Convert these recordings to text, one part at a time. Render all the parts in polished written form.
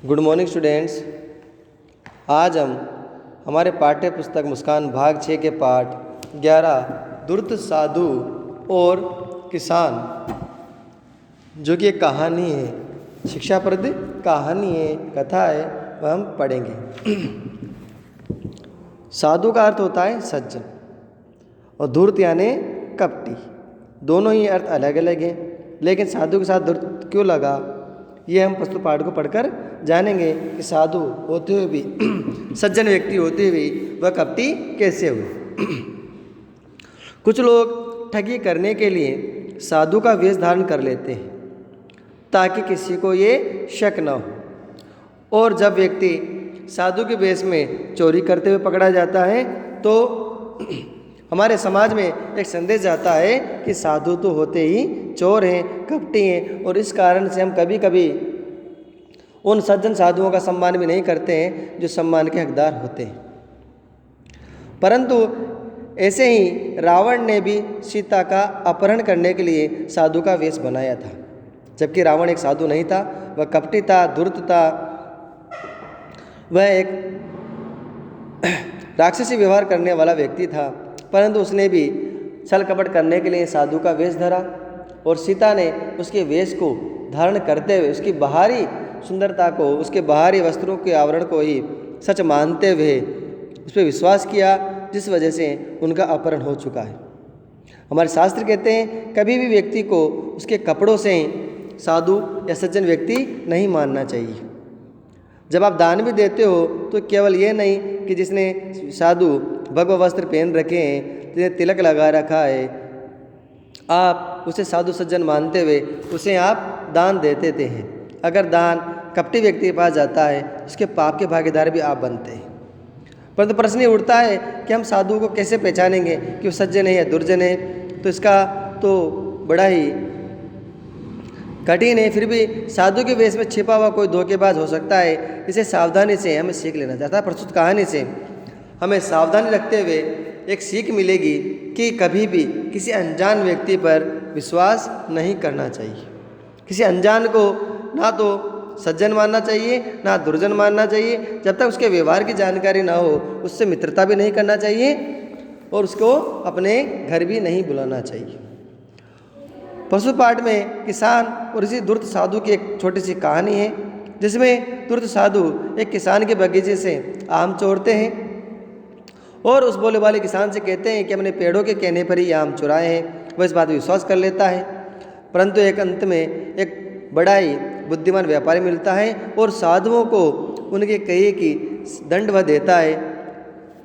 Good morning students. आज हम हमारे पाठ्य पुस्तक मुस्कान भाग 6 के पाठ 11 धूर्त साधु और किसान, जो कि एक कहानी है, शिक्षाप्रद कहानी है, कथा है, वह हम पढ़ेंगे। साधु का अर्थ होता है सज्जन और धूर्त यानी कपटी। दोनों ही अर्थ अलग अलग हैं, लेकिन साधु के साथ धूर्त क्यों लगा, ये हम पुस्तक पाठ को पढ़कर जानेंगे कि साधु होते हुए भी सज्जन व्यक्ति होते हुए वह कपटी कैसे हुए। कुछ लोग ठगी करने के लिए साधु का वेश धारण कर लेते हैं ताकि किसी को ये शक न हो, और जब व्यक्ति साधु के वेश में चोरी करते हुए पकड़ा जाता है तो हमारे समाज में एक संदेश जाता है कि साधु तो होते ही चोर हैं, कपटी हैं, और इस कारण से हम कभी कभी उन सज्जन साधुओं का सम्मान भी नहीं करते हैं जो सम्मान के हकदार होते हैं। परंतु ऐसे ही रावण ने भी सीता का अपहरण करने के लिए साधु का वेश बनाया था, जबकि रावण एक साधु नहीं था, वह कपटी था, धूर्त था, वह एक राक्षसी व्यवहार करने वाला व्यक्ति था। परंतु उसने भी छल कपट करने के लिए साधु का वेश धरा, और सीता ने उसके वेश को धारण करते हुए उसकी बाहरी सुंदरता को, उसके बाहरी वस्त्रों के आवरण को ही सच मानते हुए उस पर विश्वास किया, जिस वजह से उनका अपहरण हो चुका है। हमारे शास्त्र कहते हैं कभी भी व्यक्ति को उसके कपड़ों से साधु या सज्जन व्यक्ति नहीं मानना चाहिए। जब आप दान भी देते हो तो केवल ये नहीं कि जिसने साधु भगव वस्त्र पहन रखे हैं, जिसने तिलक लगा रखा है, आप उसे साधु सज्जन मानते हुए उसे आप दान देते हैं। अगर दान कपटी व्यक्ति के पास जाता है, उसके पाप के भागीदार भी आप बनते हैं। परंतु प्रश्न ये उठता है कि हम साधु को कैसे पहचानेंगे कि वो सज्जन है या दुर्जन है। तो इसका तो बड़ा ही कठिन है। फिर भी साधु के वेश में छिपा हुआ कोई धोखेबाज हो सकता है। इसे सावधानी से हमें सीख लेना चाहता है। प्रस्तुत कहानी से हमें सावधानी रखते हुए एक सीख मिलेगी कि कभी भी किसी अनजान व्यक्ति पर विश्वास नहीं करना चाहिए। किसी अनजान को ना तो सज्जन मानना चाहिए ना दुर्जन मानना चाहिए। जब तक उसके व्यवहार की जानकारी ना हो, उससे मित्रता भी नहीं करना चाहिए और उसको अपने घर भी नहीं बुलाना चाहिए। पशु पाठ में किसान और इसी धूर्त साधु की एक छोटी सी कहानी है, जिसमें धूर्त साधु एक किसान के बगीचे से आम चोरते हैं और उस बोले वाले किसान से कहते हैं कि हमने पेड़ों के कहने पर ही आम चुराए हैं। वह इस बात पर विश्वास कर लेता है, परंतु एक अंत में एक बड़ा ही बुद्धिमान व्यापारी मिलता है और साधुओं को उनके कहे की दंड वह देता है।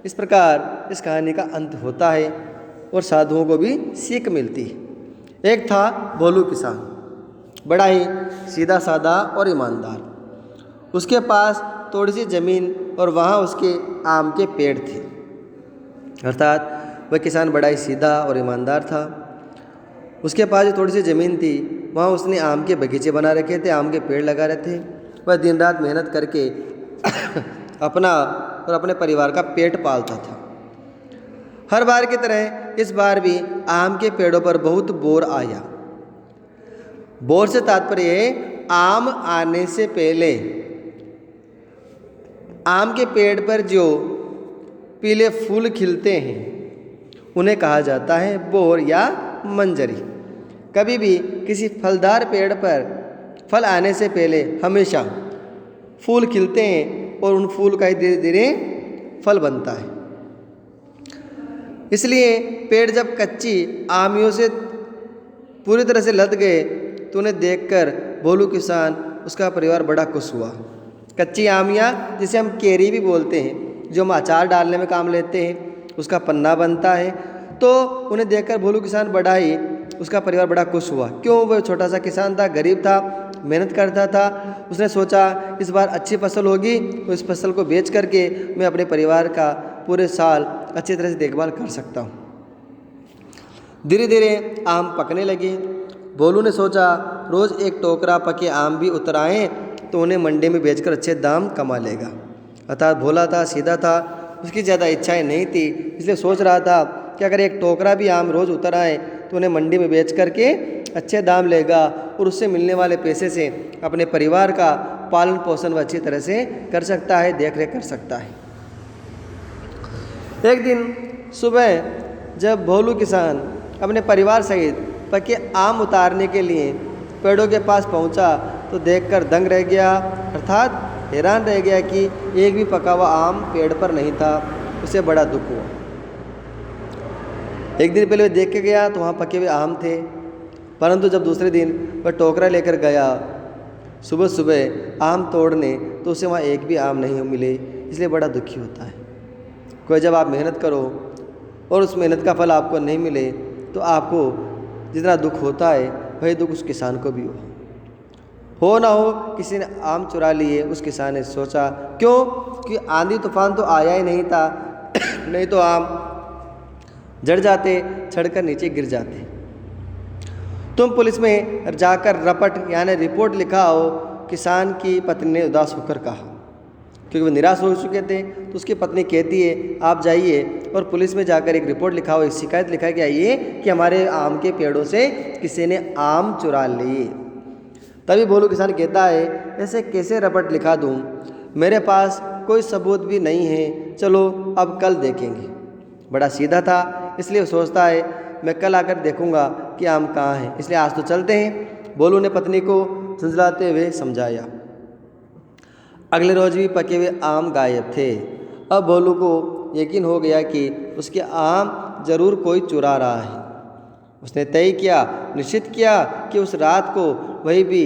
इस प्रकार इस कहानी का अंत होता है और साधुओं को भी सीख मिलती है। एक था भोलू किसान, बड़ा ही सीधा साधा और ईमानदार। उसके पास थोड़ी सी ज़मीन और वहाँ उसके आम के पेड़ थे, अर्थात वह किसान बड़ा ही सीधा और ईमानदार था। उसके पास जो थोड़ी सी ज़मीन थी, वहाँ उसने आम के बगीचे बना रखे थे, आम के पेड़ लगा रहे थे। वह दिन रात मेहनत करके अपना और अपने परिवार का पेट पालता था। हर बार की तरह इस बार भी आम के पेड़ों पर बहुत बोर आया। बोर से तात्पर्य है आम आने से पहले आम के पेड़ पर जो पीले फूल खिलते हैं उन्हें कहा जाता है बोर या मंजरी। कभी भी किसी फलदार पेड़ पर फल आने से पहले हमेशा फूल खिलते हैं और उन फूल का ही धीरे धीरे फल बनता है। इसलिए पेड़ जब कच्ची आमियों से पूरी तरह से लद गए तो उन्हें देखकर भोलू किसान, उसका परिवार बड़ा खुश हुआ। कच्ची आमियाँ, जिसे हम केरी भी बोलते हैं, जो हम अचार डालने में काम लेते हैं, उसका पन्ना बनता है। तो उन्हें देखकर भोलू किसान बड़ा ही, उसका परिवार बड़ा खुश हुआ। क्यों? वह छोटा सा किसान था, गरीब था, मेहनत करता था। उसने सोचा इस बार अच्छी फसल होगी तो इस फसल को बेच करके मैं अपने परिवार का पूरे साल अच्छी तरह से देखभाल कर सकता हूँ। धीरे धीरे आम पकने लगे। भोलू ने सोचा रोज़ एक टोकरा पके आम भी उतर आएँ तो उन्हें मंडी में बेचकर अच्छे दाम कमा लेगा। अर्थात भोला था, सीधा था, उसकी ज़्यादा इच्छाएं नहीं थी, इसलिए सोच रहा था कि अगर एक टोकरा भी आम रोज़ उतर आए तो उन्हें मंडी में बेच करके अच्छे दाम लेगा और उससे मिलने वाले पैसे से अपने परिवार का पालन पोषण वह अच्छी तरह से कर सकता है, देख रेख कर सकता है। एक दिन सुबह जब भोलू किसान अपने परिवार सहित पके आम उतारने के लिए पेड़ों के पास पहुंचा तो देखकर दंग रह गया, अर्थात हैरान रह गया कि एक भी पका हुआ आम पेड़ पर नहीं था। उसे बड़ा दुख हुआ। एक दिन पहले वह देख के गया तो वहाँ पके हुए आम थे, परंतु जब दूसरे दिन वह टोकरा लेकर गया सुबह सुबह आम तोड़ने तो उसे वहाँ एक भी आम नहीं मिले, इसलिए बड़ा दुखी होता है। कोई जब आप मेहनत करो और उस मेहनत का फल आपको नहीं मिले तो आपको जितना दुख होता है वही दुख उस किसान को भी हो ना हो किसी ने आम चुरा लिए। उस किसान ने सोचा क्यों कि आंधी तूफान तो आया ही नहीं था, नहीं तो आम जड़ जाते, छड़कर नीचे गिर जाते। तुम पुलिस में जाकर रपट यानी रिपोर्ट लिखाओ, किसान की पत्नी ने उदास होकर कहा, क्योंकि वो निराश हो चुके थे। तो उसकी पत्नी कहती है आप जाइए और पुलिस में जाकर एक रिपोर्ट लिखाओ, एक शिकायत लिखा के आइए कि हमारे आम के पेड़ों से किसी ने आम चुरा लिए। तभी भोलू किसान कहता है ऐसे कैसे रपट लिखा दूँ, मेरे पास कोई सबूत भी नहीं है, चलो अब कल देखेंगे। बड़ा सीधा था, इसलिए सोचता है मैं कल आकर देखूंगा कि आम कहाँ है, इसलिए आज तो चलते हैं। भोलू ने पत्नी को झुंझलाते हुए समझाया। अगले रोज भी पके हुए आम गायब थे। अब भोलू को यकीन हो गया कि उसके आम जरूर कोई चुरा रहा है। उसने तय किया, निश्चित किया कि उस रात को वही भी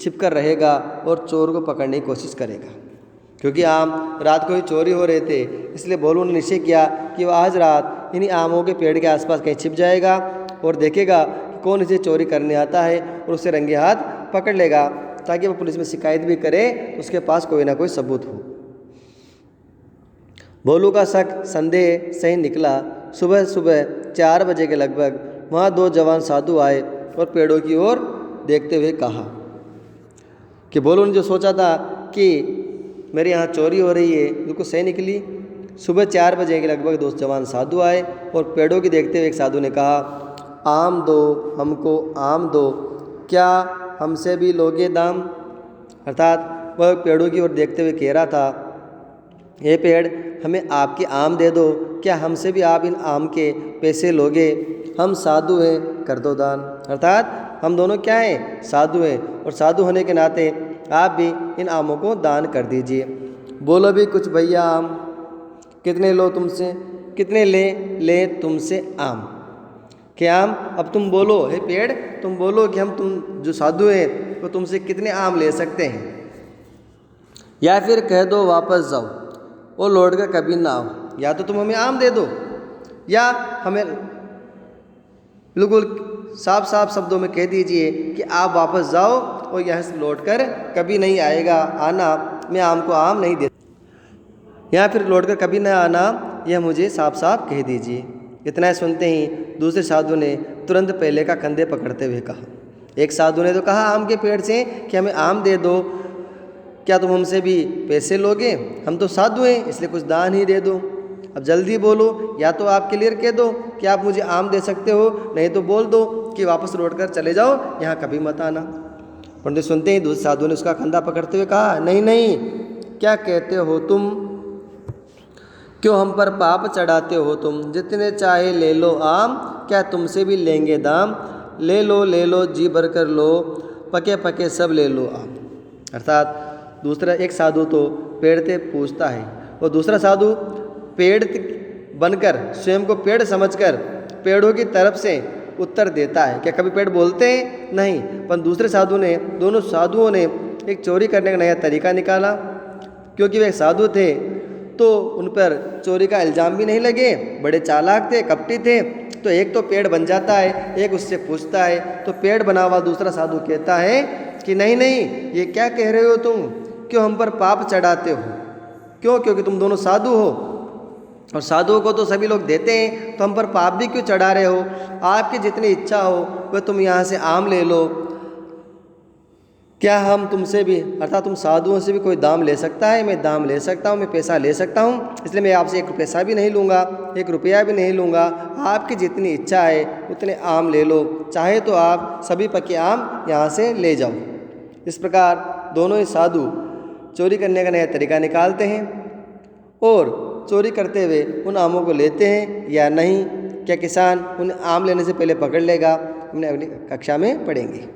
छिपकर रहेगा और चोर को पकड़ने की कोशिश करेगा। क्योंकि आम रात को ही चोरी हो रहे थे, इसलिए भोलू ने निश्चय किया कि वह आज रात इन्हीं आमों के पेड़ के आसपास कहीं छिप जाएगा और देखेगा कि कौन इसे चोरी करने आता है और उसे रंगे हाथ पकड़ लेगा, ताकि वह पुलिस में शिकायत भी करे तो उसके पास कोई ना कोई सबूत हो। भोलू का शक संदेह सही निकला। सुबह सुबह 4 बजे के लगभग वहाँ 2 जवान साधु आए और पेड़ों की ओर देखते हुए कहा कि भोलू ने जो सोचा था कि मेरे यहाँ चोरी हो रही है बिल्कुल सही निकली। सुबह 4 बजे के लगभग 2 जवान साधु आए और पेड़ों की देखते हुए एक साधु ने कहा आम दो, हमको आम दो, क्या हमसे भी लोगे दाम। अर्थात वह पेड़ों की ओर देखते हुए कह रहा था ये पेड़ हमें आपके आम दे दो, क्या हमसे भी आप इन आम के पैसे लोगे, हम साधु हैं, कर दो दान। अर्थात हम दोनों क्या हैं, साधु हैं, और साधु होने के नाते आप भी इन आमों को दान कर दीजिए। बोलो भी कुछ भैया आम, कितने लो तुमसे, कितने ले तुमसे आम, क्या आम अब तुम बोलो, हे पेड़ तुम बोलो कि हम तुम जो साधु हैं वो तुमसे कितने आम ले सकते हैं, या फिर कह दो वापस जाओ और लौट कर कभी ना आओ। या तो तुम हमें आम दे दो या हमें बिल्कुल साफ साफ शब्दों में कह दीजिए कि आप वापस जाओ और यहाँ से लौट कर कभी नहीं आएगा आना, मैं आम को आम नहीं देता, या फिर लौट कर कभी ना आना, यह मुझे साफ साफ कह दीजिए। इतना सुनते ही दूसरे साधु ने तुरंत पहले का कंधे पकड़ते हुए कहा। एक साधु ने तो कहा आम के पेड़ से कि हमें आम दे दो, क्या तुम हमसे भी पैसे लोगे, हम तो साधु हैं इसलिए कुछ दान ही दे दो। अब जल्दी बोलो, या तो आप क्लियर कह दो कि आप मुझे आम दे सकते हो, नहीं तो बोल दो कि वापस लौट कर चले जाओ, यहाँ कभी मत आना। परंतु सुनते ही दूसरे साधु ने उसका कंधा पकड़ते हुए कहा नहीं नहीं, क्या कहते हो तुम, क्यों हम पर पाप चढ़ाते हो तुम, जितने चाहे ले लो आम, क्या तुमसे भी लेंगे दाम, ले लो जी भर कर लो, पके पके सब ले लो आम। अर्थात दूसरा एक साधु तो पेड़ से पूछता है और दूसरा साधु पेड़ बनकर स्वयं को पेड़ समझकर पेड़ों की तरफ से उत्तर देता है। क्या कभी पेड़ बोलते हैं, नहीं, पर दूसरे साधु ने, दोनों साधुओं ने एक चोरी करने का नया तरीका निकाला। क्योंकि वे साधु थे तो उन पर चोरी का इल्ज़ाम भी नहीं लगे, बड़े चालाक थे, कपटी थे। तो एक तो पेड़ बन जाता है, एक उससे पूछता है, तो पेड़ बना हुआ दूसरा साधु कहता है कि नहीं नहीं, ये क्या कह रहे हो तुम, क्यों हम पर पाप चढ़ाते हो, क्यों, क्योंकि तुम दोनों साधु हो और साधुओं को तो सभी लोग देते हैं, तो हम पर पाप भी क्यों चढ़ा रहे हो, आपकी जितनी इच्छा हो वह तुम यहाँ से आम ले लो, क्या हम तुमसे भी, अर्थात तुम साधुओं से भी कोई दाम ले सकता है, मैं दाम ले सकता हूँ, मैं पैसा ले सकता हूँ, इसलिए मैं आपसे एक पैसा भी नहीं लूँगा, 1 रुपया भी नहीं लूँगा, आपकी जितनी इच्छा है उतने आम ले लो, चाहे तो आप सभी पके आम यहाँ से ले जाओ। इस प्रकार दोनों ही साधु चोरी करने का नया तरीका निकालते हैं और चोरी करते हुए उन आमों को लेते हैं या नहीं, क्या किसान उन आम लेने से पहले पकड़ लेगा, हमने अगली कक्षा में पढ़ेंगे।